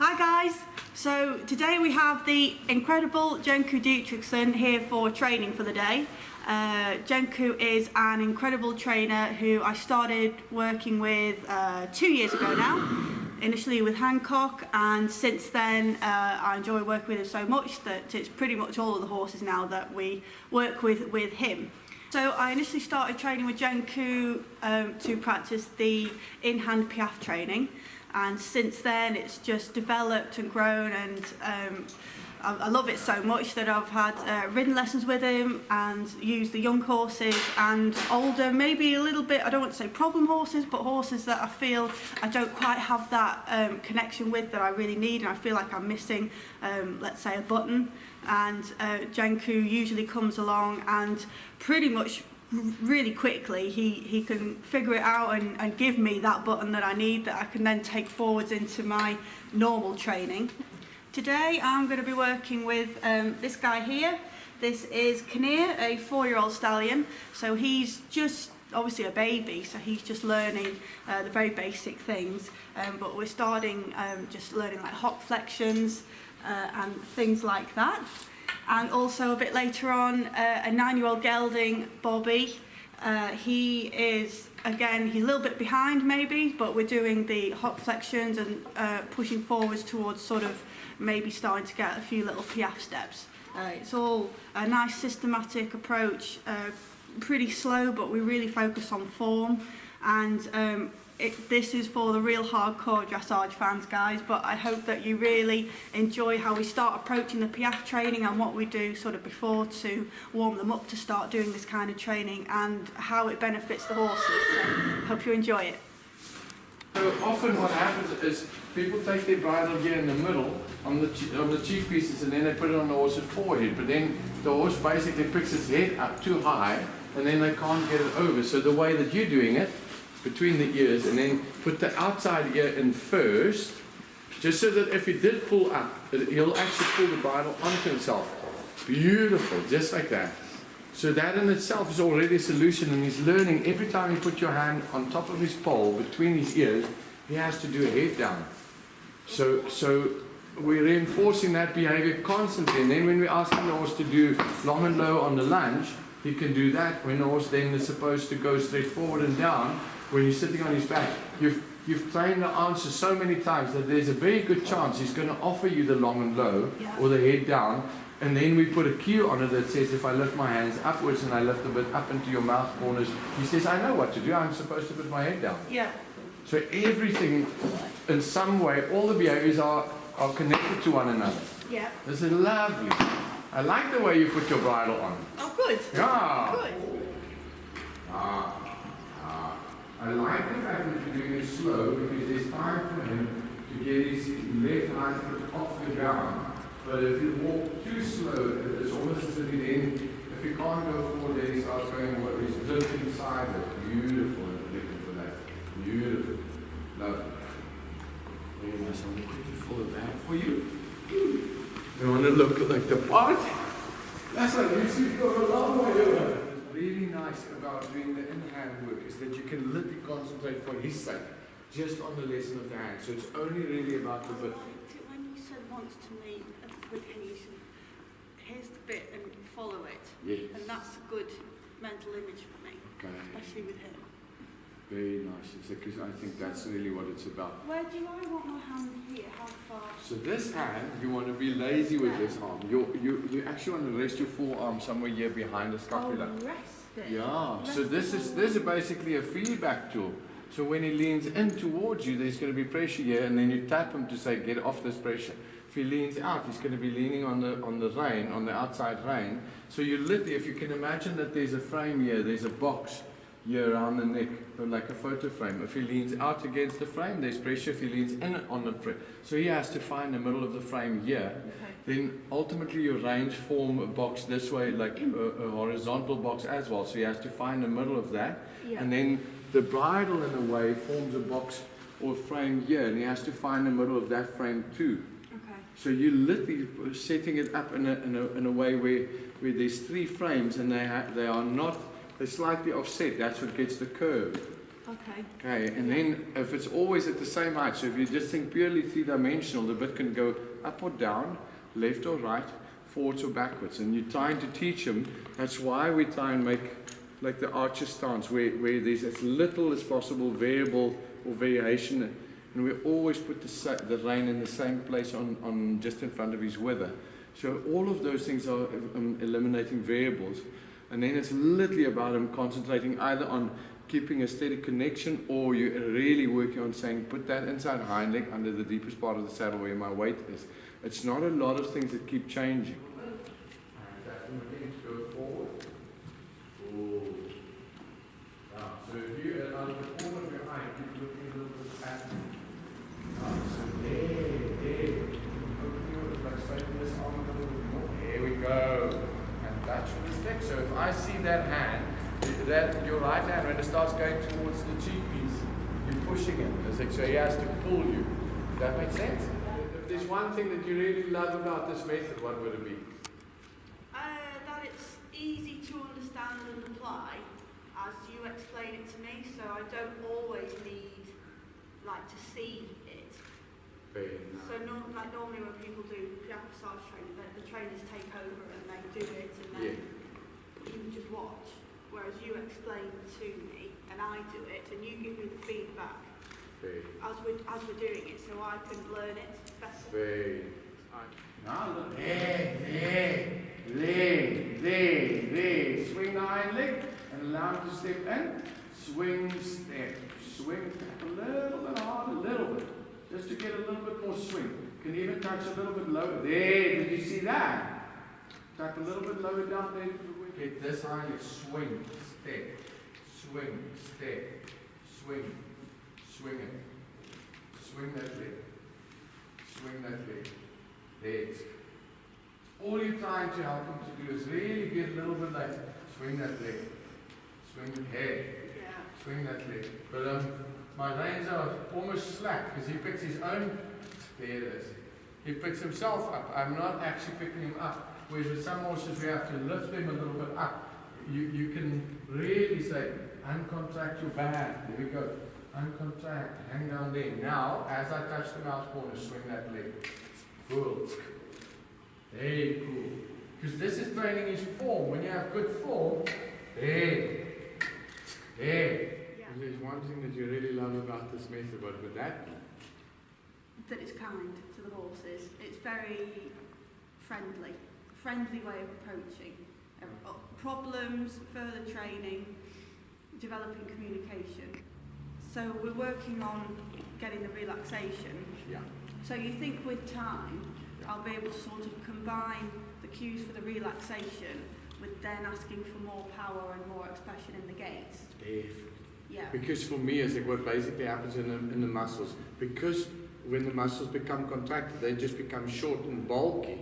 Hi guys, so today we have the incredible Jenku Dietrichsen here for training for the day. Jenku is an incredible trainer who I started working with 2 years ago now, initially with Hancock, and since then I enjoy working with him so much that it's pretty much all of the horses now that we work with him. So I initially started training with Jenku to practice the in-hand piaffe training, and since then it's just developed and grown, and I love it so much that I've had ridden lessons with him and used the young horses and older, maybe a little bit, I don't want to say problem horses, but horses that I feel I don't quite have that connection with that I really need, and I feel like I'm missing, let's say, a button. And Jenku usually comes along and pretty much really quickly he can figure it out and give me that button that I need, that I can then take forwards into my normal training. Today I'm going to be working with this guy here. This is Kinnear, a 4-year-old stallion. So he's just obviously a baby, so he's just learning the very basic things, but we're starting just learning like hop flexions and things like that. And also a bit later on, a 9-year-old gelding, Bobby. He is, again, he's a little bit behind maybe, but we're doing the hop flexions and pushing forwards towards sort of maybe starting to get a few little piaffe steps. It's all a nice systematic approach, pretty slow, but we really focus on form. And this is for the real hardcore dressage fans, guys, but I hope that you really enjoy how we start approaching the piaffe training and what we do sort of before to warm them up to start doing this kind of training, and how it benefits the horses. So hope you enjoy it. So often what happens is people take their bridle here in the middle on the cheek pieces, and then they put it on the horse's forehead, but then the horse basically picks its head up too high and then they can't get it over. So the way that you're doing it, between the ears, and then put the outside ear in first, just so that if he did pull up, he'll actually pull the bridle onto himself. Beautiful, just like that. So that in itself is already a solution, and he's learning every time you put your hand on top of his pole, between his ears, he has to do a head down. So we're reinforcing that behavior constantly, and then when we're asking the horse to do long and low on the lunge, he can do that. When the horse then is supposed to go straight forward and down, when he's sitting on his back, you've trained the answer so many times that there's a very good chance he's going to offer you the long and low, or the head down, and then we put a cue on it that says, if I lift my hands upwards and I lift a bit up into your mouth corners, he says, I know what to do, I'm supposed to put my head down. Yeah. So everything, in some way, all the behaviors are connected to one another. Yeah. This is lovely. I like the way you put your bridle on. Oh, good. Yeah. Good. I like the fact that you're doing it slow, because there's time for him to get his left hind foot off the ground. But if you walk too slow, it's almost as if if he can't go forward, then he starts going what he's lifting sideways. Beautiful and predictive for that. Beautiful. Lovely. Very nice. I'm going to quickly follow that for you. You want to look like the part? That's like you see, you've got a long way over. Really nice about doing the in-hand work is that you can literally concentrate for his sake, just on the lesson of the hand. So it's only really about the bit. When you said once to me with him, you said, here's the bit and follow it. Yes. And that's a good mental image for me, especially with him. Very nice, because I think that's really what it's about. Where do I want my hand here? How far? So this hand, you want to be lazy with this arm. You actually want to rest your forearm somewhere here behind the scapula. Oh, rest it. Yeah. So this is basically a feedback tool. So when he leans in towards you, there's going to be pressure here, and then you tap him to say, get off this pressure. If he leans out, he's going to be leaning on the rein, on the outside rein. So you literally, if you can imagine that there's a frame here, there's a box here around the neck, like a photo frame. If he leans out against the frame, there's pressure. If he leans in on the frame, so he has to find the middle of the frame here. Then ultimately your reins form a box this way, like a horizontal box as well. So he has to find the middle of that, and then the bridle in a way forms a box or frame here, and he has to find the middle of that frame too. So you're literally setting it up in a way where there's 3 frames, and they're slightly offset. That's what gets the curve. Okay. Okay, and then if it's always at the same height, so if you just think purely three-dimensional, the bit can go up or down, left or right, forwards or backwards. And you're trying to teach them, that's why we try and make like the archer stance, where there's as little as possible variable or variation. And we always put the rein in the same place on just in front of his wither. So all of those things are eliminating variables. And then it's literally about him concentrating either on keeping a steady connection, or you're really working on saying, put that inside hind leg under the deepest part of the saddle where my weight is. It's not a lot of things that keep changing. And that one again to go forward. Ooh. So if you out of the corner of your eye, keep looking a little bit at me. So there. Open your, like straighten this arm a little bit more. There we go. And touch with the stick. So if I see that hand, that your right hand, when it starts going towards the cheek piece, you're pushing it. It's like, so he has to pull you. Does that make sense? If there's one thing that you really love about this method, what would it be? That it's easy to understand and apply as you explain it to me, so I don't always need to see it. Very nice. So normally when people do dressage training, the trainers take over and they do it, and then you just watch. Whereas you explain to me and I do it, and you give me the feedback as we're doing it, so I can learn it better. Now look, there. Swing the hind leg and allow him to step in. Swing, step, swing, tap a little bit hard, a little bit, just to get a little bit more swing. Can even touch a little bit lower. There, did you see that? Tap a little bit lower down there. Get this hind leg, swing, step, swing, step, swing, swing it, swing that leg, there. All you're trying to help him to do is really get a little bit like, swing that leg, swing the head, swing that leg. But my reins are almost slack because he picks his own, there it is. He picks himself up. I'm not actually picking him up. Whereas with some horses we have to lift them a little bit up. You can really say, uncontract your back. There we go. Uncontract. Hang down there. Now, as I touch the mouth corner, swing that leg. Cool. Very cool. Because this is training his form. When you have good form, there. And there's one thing that you really love about this method, what would that be? That it's kind to the horses. It's very friendly way of approaching problems, further training, developing communication. So we're working on getting the relaxation. Yeah. So you think with time, I'll be able to sort of combine the cues for the relaxation with then asking for more power and more expression in the gaits. Definitely. Yeah. Because for me, it's like what basically happens in the muscles. Because when the muscles become contracted, they just become short and bulky,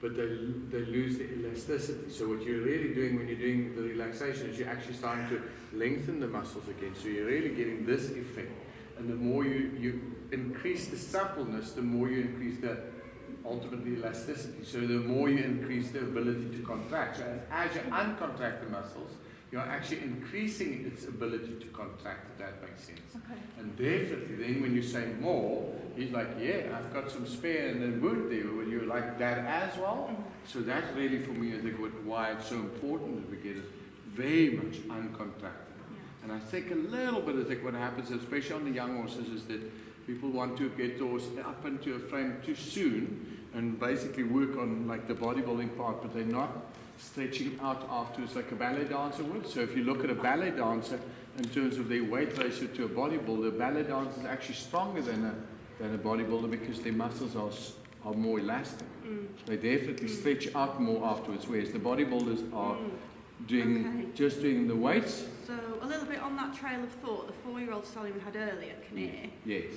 but they lose the elasticity. So what you're really doing when you're doing the relaxation is you're actually starting to lengthen the muscles again. So you're really getting this effect. And the more you increase the suppleness, the more you increase the ultimately elasticity. So the more you increase the ability to contract. So as you uncontract the muscles, you're actually increasing its ability to contract, if that makes sense. Okay. And definitely then when you say more, he's like, yeah, I've got some spare in the wood there. Will you like that as well? Mm-hmm. So that's really for me, I think, why it's so important that we get it very much uncontracted. Yeah. And I think a little bit, I think what happens, especially on the young horses, is that people want to get the horse up into a frame too soon and basically work on like the bodybuilding part, but they're not stretching out afterwards like a ballet dancer would. So if you look at a ballet dancer in terms of their weight ratio to a bodybuilder, a ballet dancer is actually stronger than a bodybuilder because their muscles are more elastic. They definitely stretch out more afterwards, whereas the bodybuilders are just doing the weights. So a little bit on that trail of thought, the 4-year-old stallion we had earlier, Kinnear. Yes.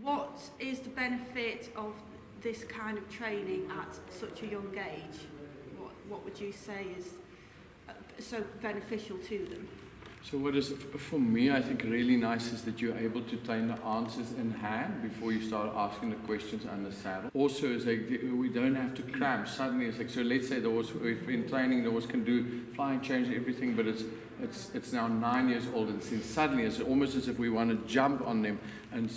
What is the benefit of this kind of training at such a young age? What would you say is so beneficial to them? So what is, for me, I think really nice is that you're able to train the answers in hand before you start asking the questions on the saddle. Also, is like we don't have to cramp. Suddenly, it's like, so let's say the horse, if in training the horse can do flying change everything, but it's It's now 9 years old, and then suddenly it's almost as if we want to jump on them and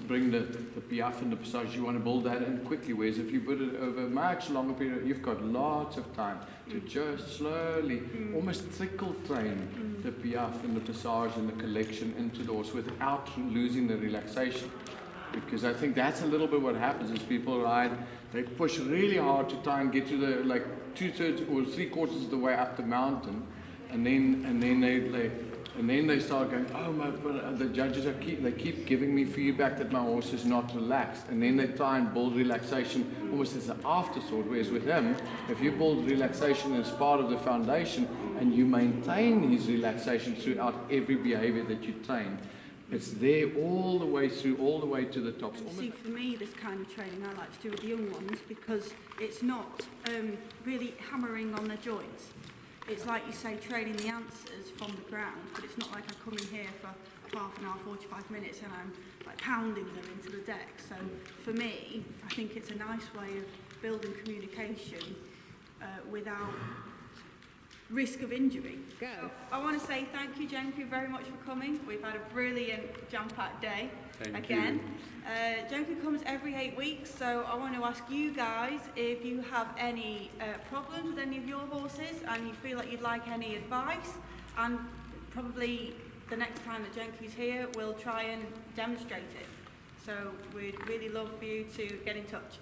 bring the piaffe and the passage. You want to build that in quickly, whereas if you put it over a much longer period, you've got lots of time to just slowly, almost trickle train the piaffe and the passage and the collection into the horse without losing the relaxation. Because I think that's a little bit what happens is people ride, they push really hard to try and get to the like 2/3 or 3/4 of the way up the mountain, and then they start going, oh my, but the judges they keep giving me feedback that my horse is not relaxed, and then they try and build relaxation almost as an afterthought. Whereas with him, if you build relaxation as part of the foundation and you maintain his relaxation throughout every behavior that you train, it's there all the way through, all the way to the tops. See, for me, this kind of training I like to do with the young ones because it's not really hammering on their joints. It's like you say, training the answers from the ground, but it's not like I come in here for half an hour, 45 minutes, and I'm like pounding them into the deck. So for me, I think it's a nice way of building communication without risk of injury. Go. So I want to say thank you, Jenku, very much for coming. We've had a brilliant jam-packed day again. Jenku comes every 8 weeks, so I want to ask you guys if you have any problems with any of your horses and you feel like you'd like any advice, and probably the next time that Jenku's here, we'll try and demonstrate it. So we'd really love for you to get in touch.